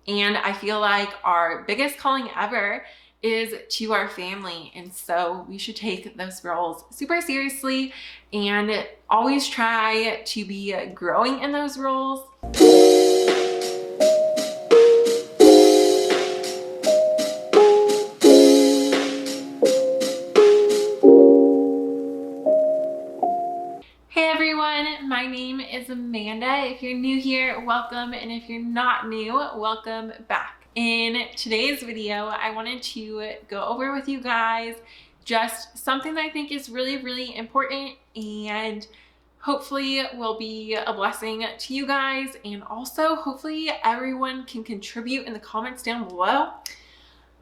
And I feel like our biggest calling ever is to our family. And so we should take those roles super seriously and always try to be growing in those roles. Hey everyone, my name is Amanda. If you're new here, welcome. And if you're not new, welcome back. In today's video, I wanted to go over with you guys just something that I think is really, really important and hopefully will be a blessing to you guys. And also hopefully everyone can contribute in the comments down below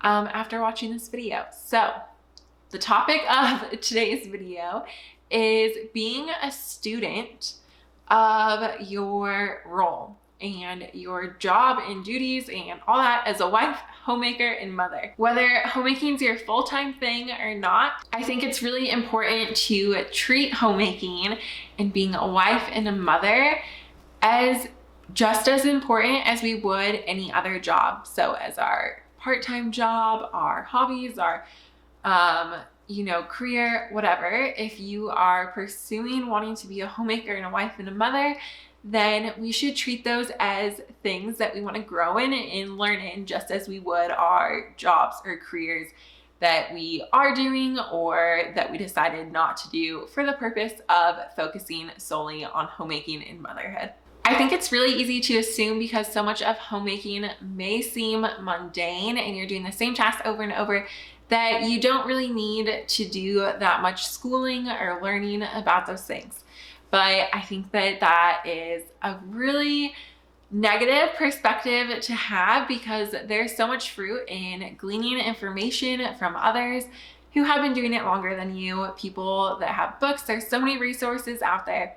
after watching this video. So the topic of today's video is being a student of your role and your job and duties and all that as a wife, homemaker, and mother. Whether homemaking is your full-time thing or not, I think it's really important to treat homemaking and being a wife and a mother as just as important as we would any other job. So as our part-time job, our hobbies, our career, whatever. If you are pursuing wanting to be a homemaker and a wife and a mother, then we should treat those as things that we want to grow in and learn in, just as we would our jobs or careers that we are doing or that we decided not to do for the purpose of focusing solely on homemaking and motherhood. I think it's really easy to assume, because so much of homemaking may seem mundane and you're doing the same task over and over, that you don't really need to do that much schooling or learning about those things. But I think that that is a really negative perspective to have, because there's so much fruit in gleaning information from others who have been doing it longer than you, people that have books. There's so many resources out there.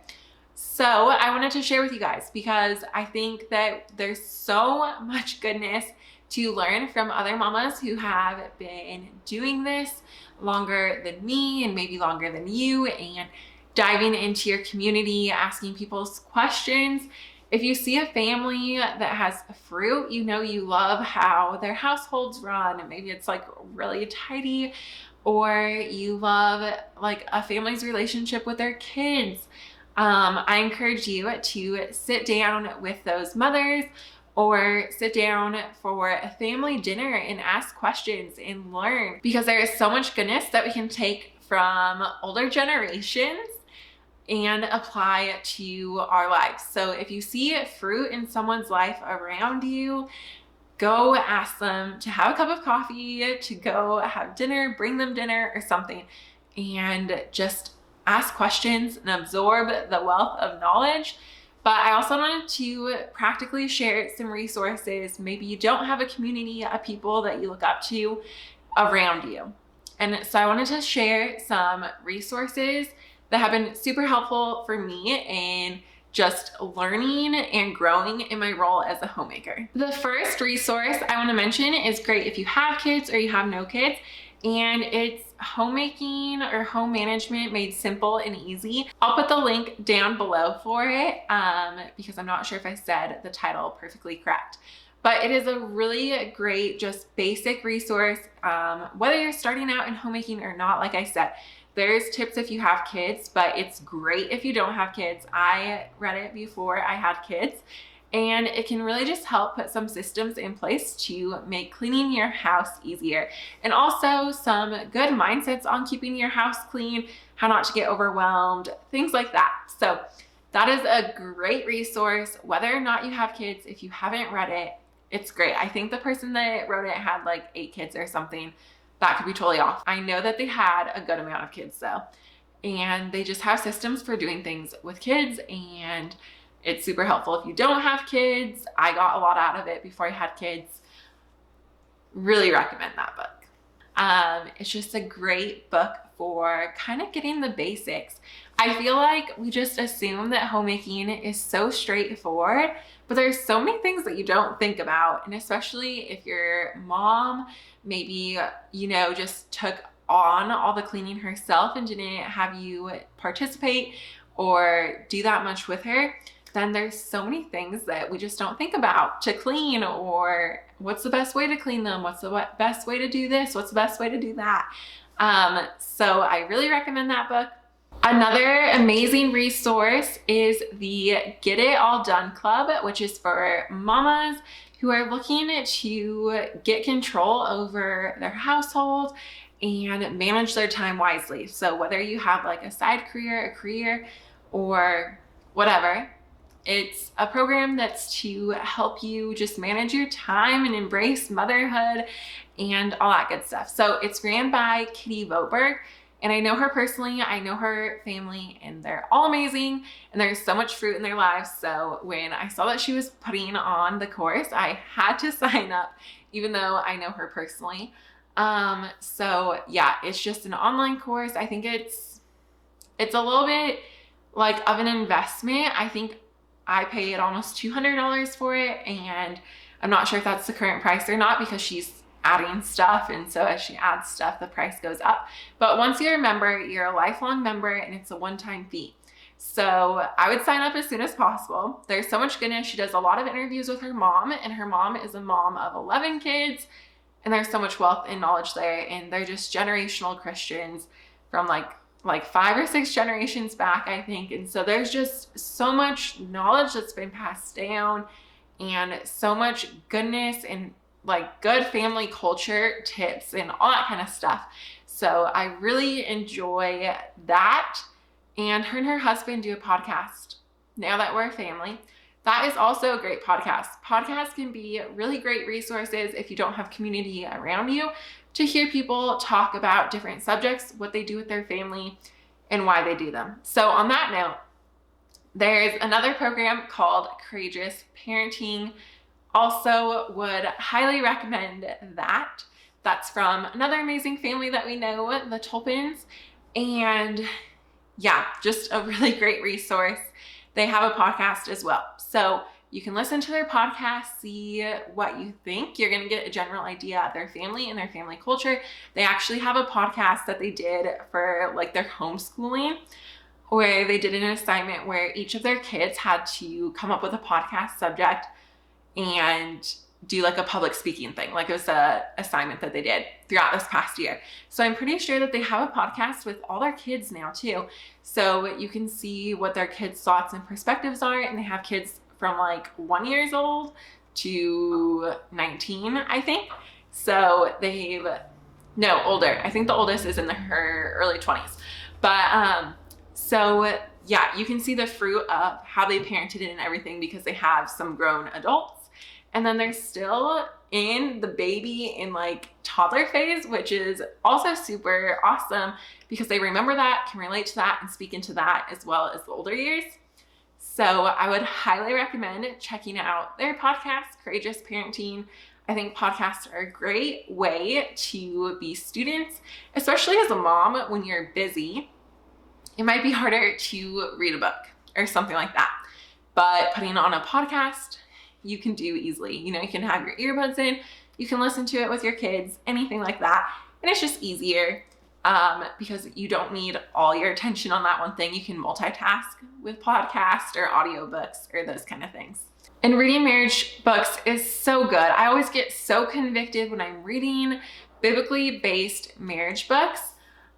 So I wanted to share with you guys, because I think that there's so much goodness to learn from other mamas who have been doing this longer than me and maybe longer than you, and diving into your community, asking people's questions. If you see a family that has fruit, you love how their households run, and maybe it's like really tidy, or you love like a family's relationship with their kids. I encourage you to sit down with those mothers or sit down for a family dinner and ask questions and learn, because there is so much goodness that we can take from older generations and apply to our lives. So if you see fruit in someone's life around you, go ask them to have a cup of coffee, to go have dinner, bring them dinner or something, and just ask questions and absorb the wealth of knowledge. But I also wanted to practically share some resources. Maybe you don't have a community of people that you look up to around you. And so I wanted to share some resources that have been super helpful for me in just learning and growing in my role as a homemaker. The first resource I want to mention is great if you have kids or you have no kids, and it's Homemaking or Home Management Made Simple and Easy. I'll put the link down below for it because I'm not sure if I said the title perfectly correct. But it is a really great, just basic resource, whether you're starting out in homemaking or not. Like I said, there's tips if you have kids, but it's great if you don't have kids. I read it before I had kids, and it can really just help put some systems in place to make cleaning your house easier, and also some good mindsets on keeping your house clean, how not to get overwhelmed, things like that. So that is a great resource, whether or not you have kids. If you haven't read it, it's great. I think the person that wrote it had like 8 kids or something. That could be totally off. I know that they had a good amount of kids though, and they just have systems for doing things with kids, and it's super helpful if you don't have kids. I got a lot out of it before I had kids. Really recommend that book. It's just a great book for kind of getting the basics. I feel like we just assume that homemaking is so straightforward, but there's so many things that you don't think about. And especially if your mom maybe, just took on all the cleaning herself and didn't have you participate or do that much with her, then there's so many things that we just don't think about to clean, or what's the best way to clean them? What's the best way to do this? What's the best way to do that? So I really recommend that book. Another amazing resource is the Get It All Done Club, which is for mamas who are looking to get control over their household and manage their time wisely. So whether you have like a side career, a career, or whatever, it's a program that's to help you just manage your time and embrace motherhood and all that good stuff. So it's ran by Kitty Voberg. And I know her personally, I know her family, and they're all amazing, and there's so much fruit in their lives. So when I saw that she was putting on the course, I had to sign up, even though I know her personally. So yeah, it's just an online course. I think it's a little bit like of an investment. I think I paid almost $200 for it, and I'm not sure if that's the current price or not, because she's adding stuff, and so as she adds stuff, the price goes up. But once you're a member, you're a lifelong member, and it's a one-time fee. So I would sign up as soon as possible. There's so much goodness. She does a lot of interviews with her mom, and her mom is a mom of 11 kids, and there's so much wealth and knowledge there, and they're just generational Christians from like 5 or 6 generations back, I think. And so there's just so much knowledge that's been passed down, and so much goodness and like good family culture tips and all that kind of stuff. So I really enjoy that. And her husband do a podcast, Now That We're a Family. That is also a great podcast. Podcasts can be really great resources if you don't have community around you, to hear people talk about different subjects, what they do with their family, and why they do them. So on that note, there's another program called Courageous Parenting. Also would highly recommend that. That's from another amazing family that we know, the Tolpins. And yeah, just a really great resource. They have a podcast as well. So you can listen to their podcast, see what you think. You're going to get a general idea of their family and their family culture. They actually have a podcast that they did for like their homeschooling, where they did an assignment where each of their kids had to come up with a podcast subject and do like a public speaking thing. Like it was a assignment that they did throughout this past year. So I'm pretty sure that they have a podcast with all their kids now too. So you can see what their kids' thoughts and perspectives are. And they have kids from like 1 year old to 19, I think. So no, older. I think the oldest is in her early 20s. But so yeah, you can see the fruit of how they parented it and everything, because they have some grown adults. And then they're still in the baby and like toddler phase, which is also super awesome, because they remember that, can relate to that, and speak into that as well as the older years. So I would highly recommend checking out their podcast, Courageous Parenting. I think podcasts are a great way to be students, especially as a mom when you're busy. It might be harder to read a book or something like that, but putting on a podcast, you can do easily. You know, you can have your earbuds in, you can listen to it with your kids, anything like that. And it's just easier because you don't need all your attention on that one thing. You can multitask with podcasts or audiobooks or those kind of things. And reading marriage books is so good. I always get so convicted when I'm reading biblically based marriage books.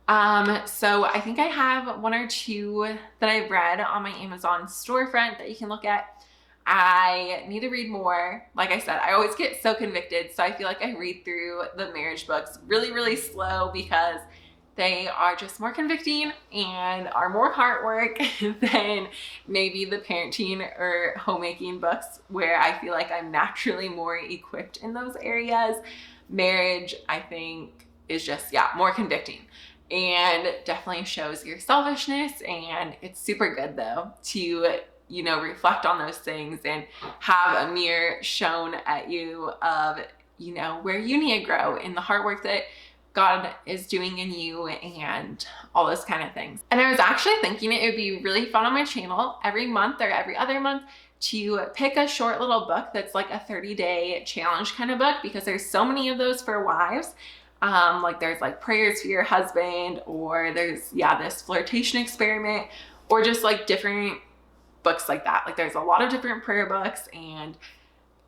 So I think I have 1 or 2 that I've read on my Amazon storefront that you can look at. I need to read more. Like I said, I always get so convicted. So I feel like I read through the marriage books really, really slow, because they are just more convicting and are more heart work than maybe the parenting or homemaking books, where I feel like I'm naturally more equipped in those areas. Marriage, I think, is just, yeah, more convicting, and definitely shows your selfishness. And it's super good though to, you know, reflect on those things and have a mirror shown at you of, you know, where you need to grow in the hard work that God is doing in you and all those kind of things. And I was actually thinking it would be really fun on my channel every month or every other month to pick a short little book that's like a 30-day challenge kind of book, because there's so many of those for wives. Like there's like prayers for your husband, or there's, yeah, this flirtation experiment, or just like different books like that. Like there's a lot of different prayer books and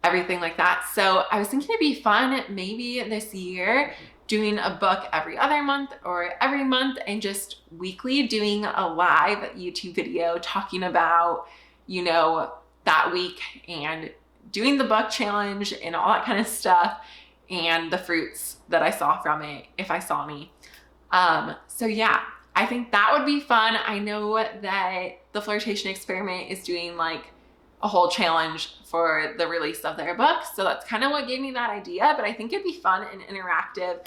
everything like that. So I was thinking it'd be fun maybe this year doing a book every other month or every month, and just weekly doing a live YouTube video talking about, you know, that week and doing the book challenge and all that kind of stuff and the fruits that I saw from it, if I saw any. So yeah, I think that would be fun. I know that the Flirtation Experiment is doing like a whole challenge for the release of their book. So that's kind of what gave me that idea, but I think it'd be fun and interactive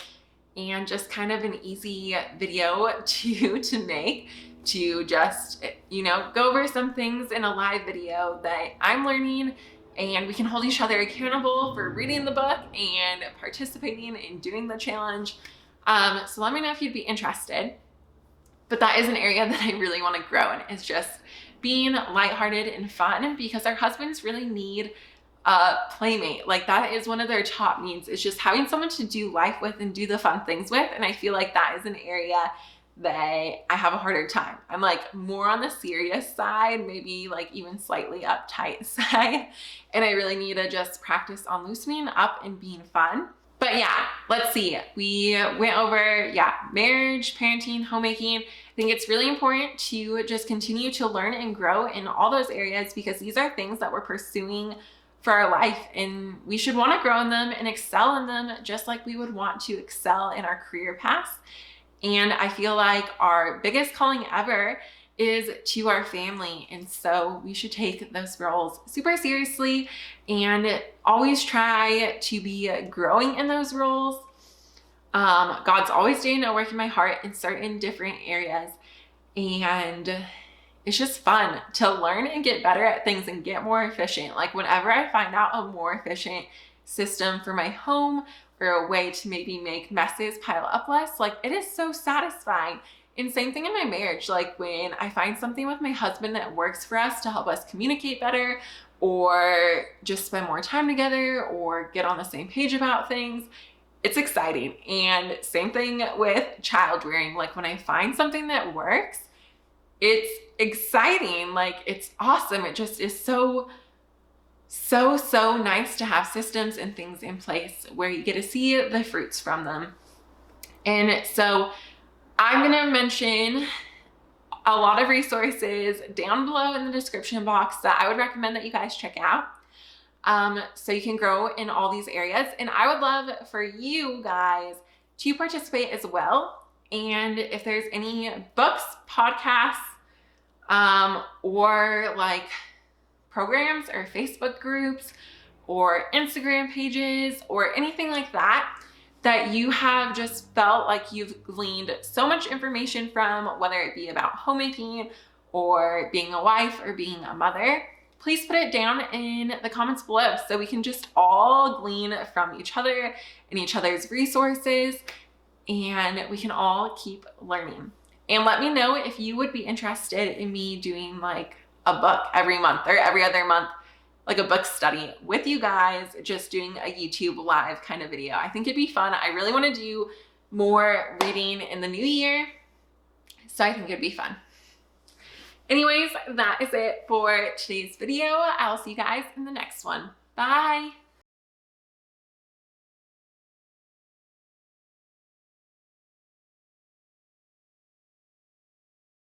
and just kind of an easy video to make, to just, you know, go over some things in a live video that I'm learning, and we can hold each other accountable for reading the book and participating in doing the challenge. So let me know if you'd be interested. But that is an area that I really want to grow in, is just being lighthearted and fun, because our husbands really need a playmate. Like that is one of their top needs, is just having someone to do life with and do the fun things with. And I feel like that is an area that I have a harder time. I'm like more on the serious side, maybe like even slightly uptight side. And I really need to just practice on loosening up and being fun. But yeah, let's see. We went over, marriage, parenting, homemaking. I think it's really important to just continue to learn and grow in all those areas, because these are things that we're pursuing for our life, and we should want to grow in them and excel in them, just like we would want to excel in our career paths. And I feel like our biggest calling ever is to our family. And so we should take those roles super seriously and always try to be growing in those roles. God's always doing a work in my heart in certain different areas. And it's just fun to learn and get better at things and get more efficient. Like whenever I find out a more efficient system for my home, or a way to maybe make messes pile up less, like it is so satisfying. And same thing in my marriage. Like when I find something with my husband that works for us to help us communicate better, or just spend more time together, or get on the same page about things, it's exciting. And same thing with child rearing. Like when I find something that works, it's exciting. Like it's awesome. It just is so nice to have systems and things in place where you get to see the fruits from them. And so I'm going to mention a lot of resources down below in the description box that I would recommend that you guys check out. So you can grow in all these areas. And I would love for you guys to participate as well. And if there's any books, podcasts, or like programs or Facebook groups or Instagram pages or anything like that, that you have just felt like you've gleaned so much information from, whether it be about homemaking or being a wife or being a mother, please put it down in the comments below so we can just all glean from each other and each other's resources, and we can all keep learning. And let me know if you would be interested in me doing like a book every month or every other month, like a book study with you guys, just doing a YouTube live kind of video. I think it'd be fun. I really want to do more reading in the new year, so I think it'd be fun. Anyways, that is it for today's video. I'll see you guys in the next one. Bye.